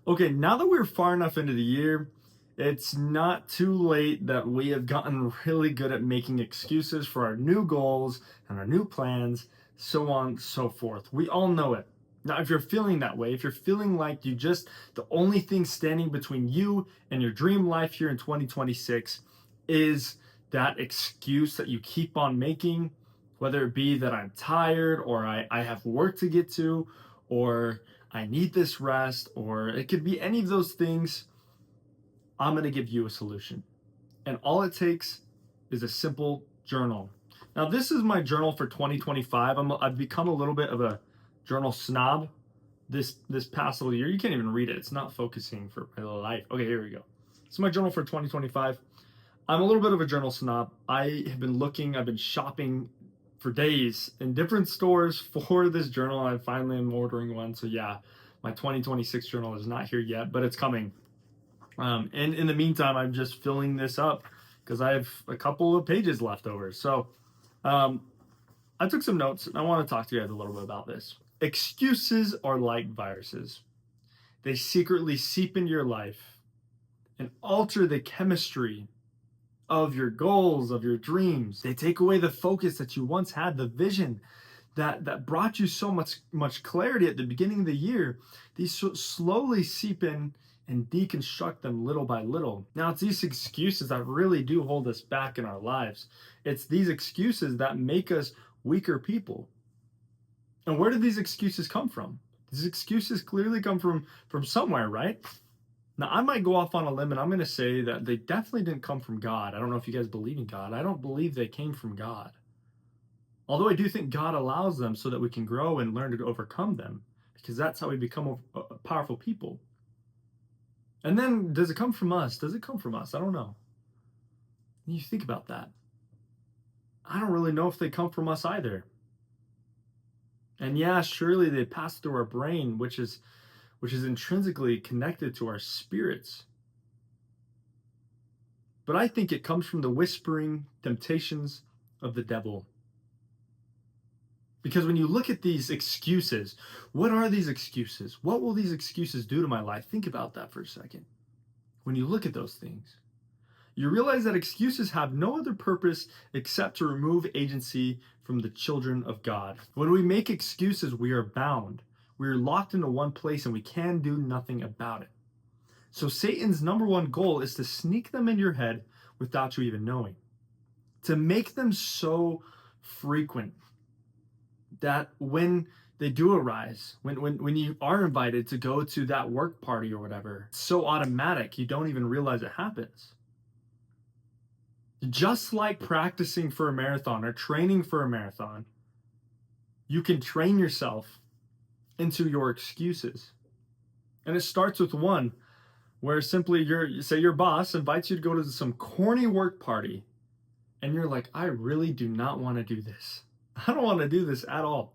Okay, now that we're far enough into the year, it's not too late that we have gotten really good at making excuses for our new goals and our new plans, so on, so forth. We all know it. Now, if you're feeling that way, if you're feeling like the only thing standing between you and your dream life here in 2026 is that excuse that you keep on making, whether it be that I'm tired or I have work to get to, or I need this rest, or it could be any of those things. I'm going to give you a solution. And all it takes is a simple journal. Now, this is my journal for 2025. I've become a little bit of a journal snob this past little year. You can't even read it. It's not focusing for my life. Okay, here we go. It's my journal for 2025. I'm a little bit of a journal snob. I've been shopping for days in different stores for this journal. I finally am ordering one. So yeah, my 2026 journal is not here yet, but it's coming. And in the meantime, I'm just filling this up because I have a couple of pages left over. So um, I took some notes and I want to talk to you guys a little bit about this. Excuses are like viruses. They secretly seep into your life and alter the chemistry of your goals, of your dreams. They take away the focus that you once had, the vision that brought you so much clarity at the beginning of the year. These slowly seep in and deconstruct them little by little. Now, it's these excuses that really do hold us back in our lives. It's these excuses that make us weaker people. And where do these excuses come from? These excuses clearly come from somewhere, right? Now, I might go off on a limb and I'm going to say that they definitely didn't come from God. I don't know if you guys believe in God. I don't believe they came from God. Although I do think God allows them so that we can grow and learn to overcome them, because that's how we become a powerful people. And then, does it come from us? Does it come from us? I don't know. You think about that. I don't really know if they come from us either. And yeah, surely they pass through our brain, which is intrinsically connected to our spirits. But I think it comes from the whispering temptations of the devil. Because when you look at these excuses, what are these excuses? What will these excuses do to my life? Think about that for a second. When you look at those things, you realize that excuses have no other purpose except to remove agency from the children of God. When we make excuses, we are bound. We are locked into one place and we can do nothing about it. So Satan's number one goal is to sneak them in your head without you even knowing. To make them so frequent that when they do arise, when you are invited to go to that work party or whatever, it's so automatic, you don't even realize it happens. Just like practicing for a marathon or training for a marathon, you can train yourself into your excuses. And it starts with one where simply your boss invites you to go to some corny work party and you're like, I really do not want to do this. I don't want to do this at all.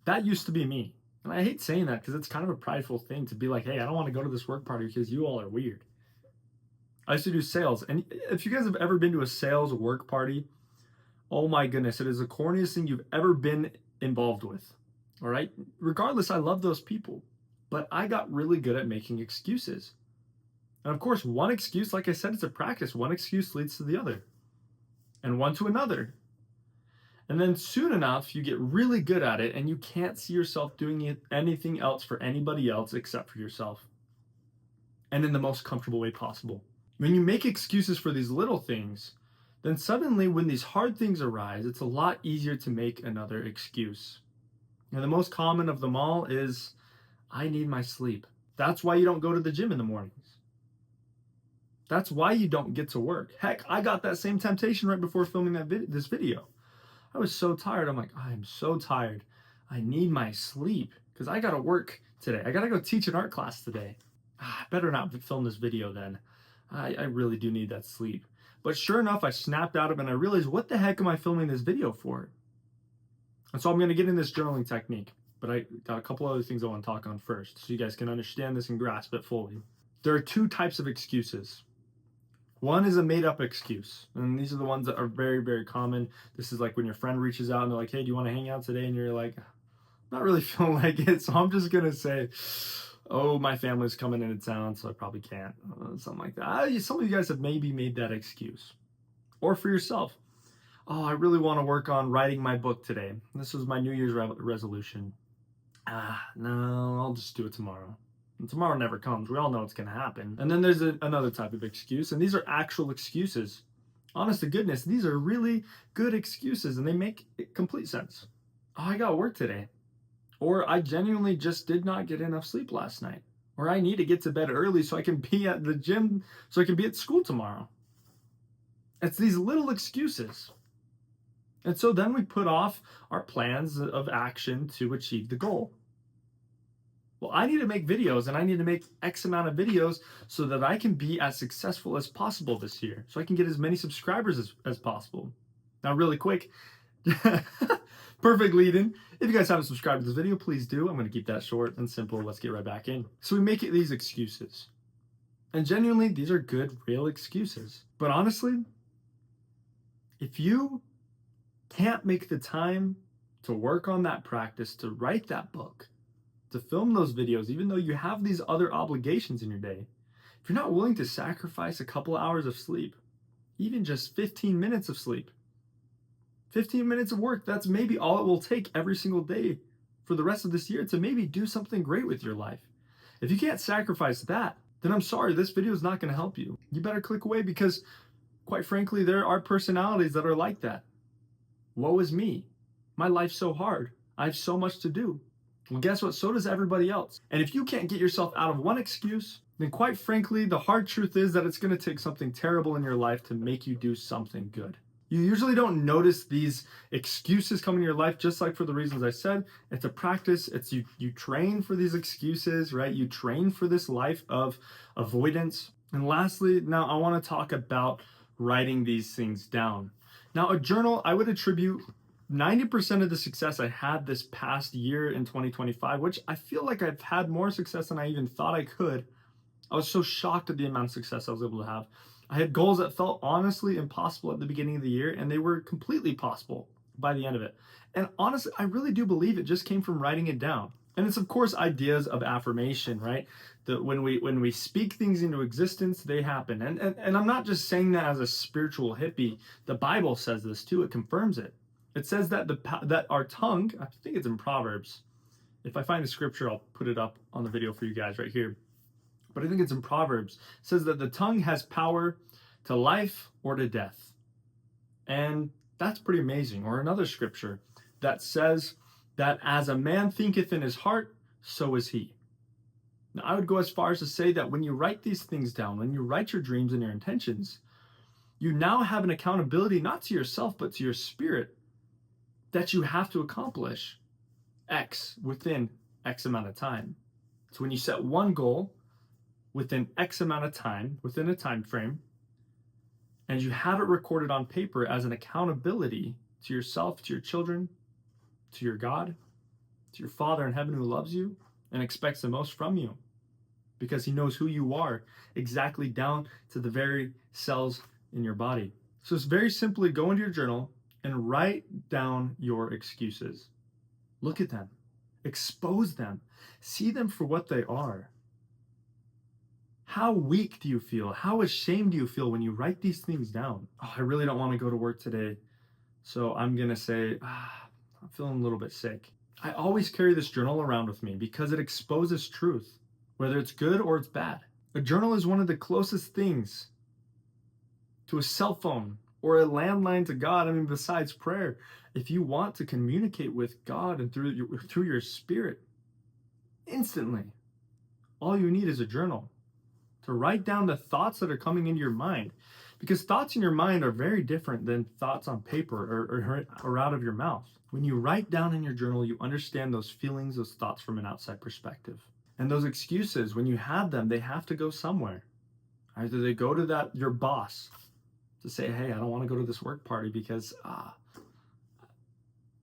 That used to be me. And I hate saying that because it's kind of a prideful thing to be like, hey, I don't want to go to this work party because you all are weird. I used to do sales. And if you guys have ever been to a sales work party, oh my goodness, it is the corniest thing you've ever been involved with. All right. Regardless, I love those people, but I got really good at making excuses. And of course, one excuse, like I said, it's a practice. One excuse leads to the other, and one to another. And then soon enough, you get really good at it and you can't see yourself doing anything else for anybody else except for yourself. And in the most comfortable way possible. When you make excuses for these little things, then suddenly when these hard things arise, it's a lot easier to make another excuse. And the most common of them all is, I need my sleep. That's why you don't go to the gym in the mornings. That's why you don't get to work. Heck, I got that same temptation right before filming this video. I was so tired. I'm like, I am so tired. I need my sleep because I got to work today. I got to go teach an art class today. I better not film this video then. I really do need that sleep. But sure enough, I snapped out of it and I realized, what the heck am I filming this video for? And so I'm going to get in this journaling technique. But I got a couple other things I want to talk on first so you guys can understand this and grasp it fully. There are two types of excuses. One is a made-up excuse, and these are the ones that are very, very common. This is like when your friend reaches out and they're like, hey, do you want to hang out today? And you're like, not really feeling like it, so I'm just going to say, Oh, my family's coming into town, so I probably can't. Something like that. Some of you guys have maybe made that excuse. Or for yourself. Oh, I really want to work on writing my book today. This was my New Year's resolution. No, I'll just do it tomorrow. And tomorrow never comes. We all know it's going to happen. And then there's another type of excuse, and these are actual excuses. Honest to goodness, these are really good excuses, and they make complete sense. Oh, I got work today. Or I genuinely just did not get enough sleep last night. Or I need to get to bed early so I can be at the gym, so I can be at school tomorrow. It's these little excuses. And so then we put off our plans of action to achieve the goal. Well, I need to make videos, and I need to make X amount of videos so that I can be as successful as possible this year, so I can get as many subscribers as possible. Now, really quick, perfect lead in. If you guys haven't subscribed to this video, please do. I'm going to keep that short and simple. Let's get right back in. So we make it these excuses. And genuinely, these are good, real excuses. But honestly, if you can't make the time to work on that practice, to write that book, to film those videos, even though you have these other obligations in your day, if you're not willing to sacrifice a couple hours of sleep, even just 15 minutes of sleep, 15 minutes of work, that's maybe all it will take every single day for the rest of this year to maybe do something great with your life. If you can't sacrifice that, then I'm sorry, this video is not going to help you. You better click away, because quite frankly, there are personalities that are like that. Woe is me. My life's so hard. I have so much to do. Well, guess what? So does everybody else. And if you can't get yourself out of one excuse, then quite frankly, the hard truth is that it's going to take something terrible in your life to make you do something good. You usually don't notice these excuses come in your life, just like for the reasons I said. It's a practice. It's you train for these excuses, right? You train for this life of avoidance. And lastly, now I want to talk about writing these things down. Now, a journal, I would attribute 90% of the success I had this past year in 2025, which I feel like I've had more success than I even thought I could. I was so shocked at the amount of success I was able to have. I had goals that felt honestly impossible at the beginning of the year, and they were completely possible by the end of it. And honestly, I really do believe it just came from writing it down. And it's, of course, ideas of affirmation, right? That when we speak things into existence, they happen. And I'm not just saying that as a spiritual hippie. The Bible says this too. It confirms it. It says that that our tongue, I think it's in Proverbs. If I find the scripture, I'll put it up on the video for you guys right here. But I think it's in Proverbs. It says that the tongue has power to life or to death. And that's pretty amazing. Or another scripture that says that as a man thinketh in his heart, so is he. Now, I would go as far as to say that when you write these things down, when you write your dreams and your intentions, you now have an accountability not to yourself, but to your spirit, that you have to accomplish X within X amount of time. So when you set one goal within X amount of time, within a time frame, and you have it recorded on paper as an accountability to yourself, to your children, to your God, to your Father in heaven who loves you and expects the most from you, because he knows who you are exactly down to the very cells in your body. So it's very simply go into your journal and write down your excuses. Look at them, expose them, see them for what they are. How weak do you feel? How ashamed do you feel when you write these things down? Oh, I really don't want to go to work today, so I'm going to say, I'm feeling a little bit sick. I always carry this journal around with me because it exposes truth, whether it's good or it's bad. A journal is one of the closest things to a cell phone or a landline to God. I mean, besides prayer, if you want to communicate with God and through your spirit instantly, all you need is a journal to write down the thoughts that are coming into your mind, because thoughts in your mind are very different than thoughts on paper or out of your mouth. When you write down in your journal, you understand those feelings, those thoughts from an outside perspective. And those excuses, when you have them, they have to go somewhere. Either they go to your boss to say, hey, I don't want to go to this work party because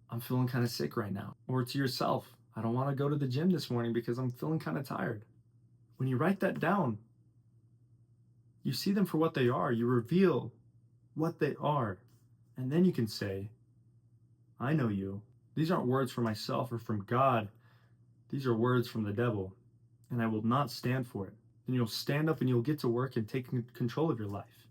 I'm feeling kind of sick right now. Or to yourself, I don't want to go to the gym this morning because I'm feeling kind of tired. When you write that down, you see them for what they are. You reveal what they are. And then you can say, I know you. These aren't words from myself or from God. These are words from the devil. and I will not stand for it. Then you'll stand up and you'll get to work and take control of your life.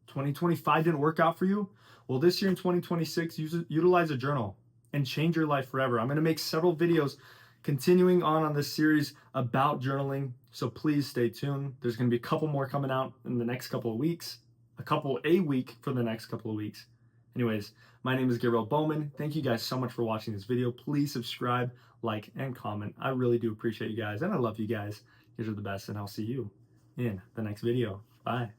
2025 didn't work out for you? Well, this year in 2026, utilize a journal and change your life forever. I'm going to make several videos continuing on this series about journaling, so please stay tuned. There's going to be a couple more coming out in the next couple of weeks, a week for the next couple of weeks. Anyways, my name is Gabriel Bowman. Thank you guys so much for watching this video. Please subscribe, like, and comment. I really do appreciate you guys, and I love you guys. You guys are the best, and I'll see you in the next video. Bye.